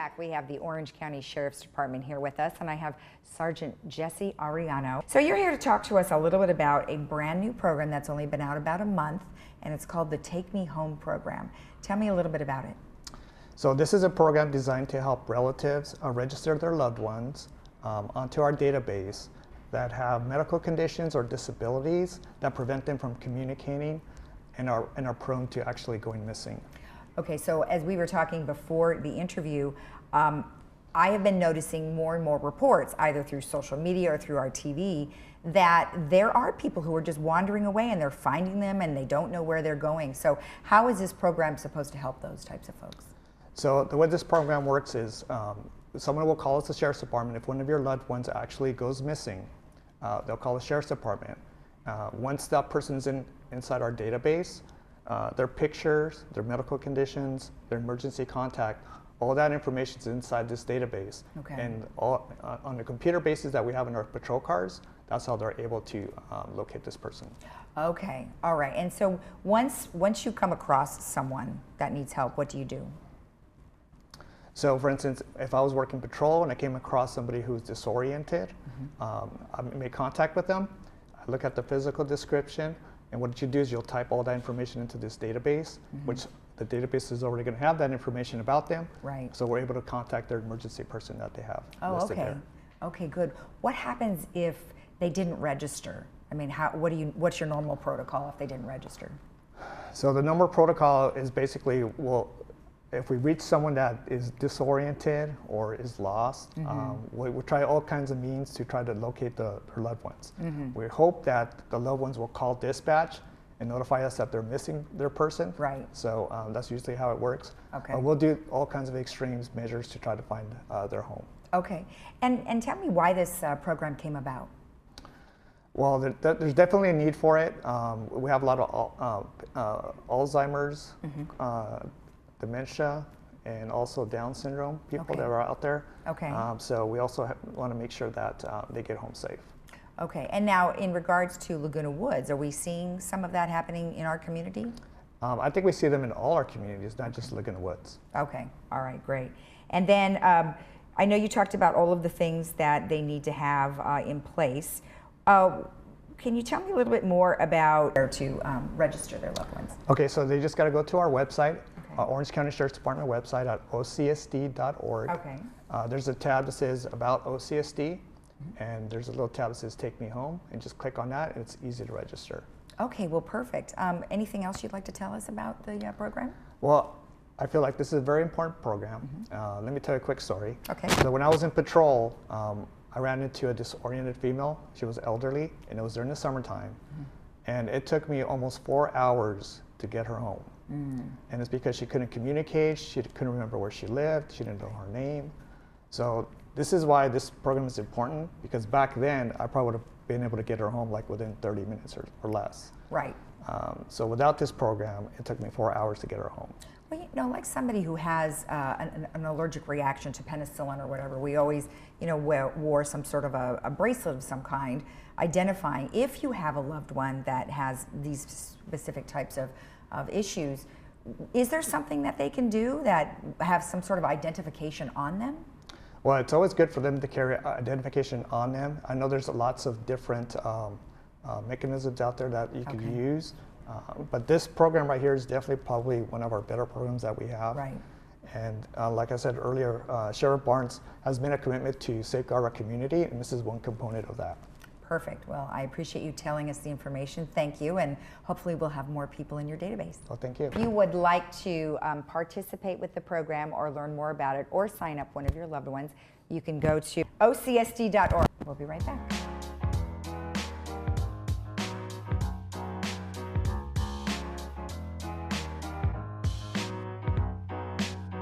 back. We have the Orange County Sheriff's Department here with us, and I have Sergeant Jessie Arellano. So you're here to talk to us a little bit about a brand new program that's only been out about a month, and it's called the Take Me Home program. Tell me a little bit about it. So this is a program designed to help relatives register their loved ones onto our database that have medical conditions or disabilities that prevent them from communicating and are prone to actually going missing. Okay, so as we were talking before the interview, I have been noticing more and more reports, either through social media or through our TV, that there are people who are just wandering away and they're finding them and they don't know where they're going. So how is this program supposed to help those types of folks? So the way this program works is someone will call us the Sheriff's Department. If one of your loved ones actually goes missing, they'll call the Sheriff's Department. Once that person is inside our database, their pictures, their medical conditions, their emergency contact, all that information is inside this database. Okay. And all, on the computer bases that we have in our patrol cars, that's how they're able to locate this person. Okay, all right. And so once you come across someone that needs help, what do you do? So for instance, if I was working patrol and I came across somebody who's disoriented, I made contact with them, I look at the physical description, and what you do is you'll type all that information into this database, which the database is already going to have that information about them. Right. So we're able to contact their emergency person that they have listed okay. there. Okay, good. What happens if they didn't register? I mean, what's your normal protocol if they didn't register? So the normal protocol is basically, well, if we reach someone that is disoriented or is lost, we try all kinds of means to try to locate their loved ones. We hope that the loved ones will call dispatch and notify us that they're missing their person. Right. So that's usually how it works. Okay. We'll do all kinds of extreme measures to try to find their home. Okay. And tell me why this program came about. Well, there's definitely a need for it. We have a lot of Alzheimer's, dementia, and also Down syndrome people that are out there. Okay. So we also want to make sure that they get home safe. Okay. And now in regards to Laguna Woods, are we seeing some of that happening in our community? I think we see them in all our communities, not just Laguna Woods. Okay. All right. Great. And then I know you talked about all of the things that they need to have in place. Can you tell me a little bit more about where to register their loved ones? Okay, so they just got to go to our website, Orange County Sheriff's Department website at ocsd.org. Okay. There's a tab that says About OCSD, and there's a little tab that says Take Me Home, and just click on that, and it's easy to register. Okay, well, perfect. Anything else you'd like to tell us about the program? Well, I feel like this is a very important program. Let me tell you a quick story. Okay. So when I was in patrol, I ran into a disoriented female. She was elderly, and it was during the summertime. And it took me almost 4 hours to get her home. And it's because she couldn't communicate, she couldn't remember where she lived, she didn't know her name. So this is why this program is important, because back then, I probably would have been able to get her home like within 30 minutes or less. Right. So without this program, it took me 4 hours to get her home. Well, you know, like somebody who has an allergic reaction to penicillin or whatever, we always, you know, wore some sort of a bracelet of some kind, identifying if you have a loved one that has these specific types of issues. Is there something that they can do that have some sort of identification on them? Well, it's always good for them to carry identification on them. I know there's lots of different mechanisms out there that you can use. But this program right here is definitely probably one of our better programs that we have. Right. And like I said earlier, Sheriff Barnes has made a commitment to safeguard our community, and this is one component of that. Perfect. Well, I appreciate you telling us the information. Thank you, and hopefully we'll have more people in your database. Well, thank you. If you would like to participate with the program or learn more about it or sign up one of your loved ones, you can go to ocsd.org. We'll be right back.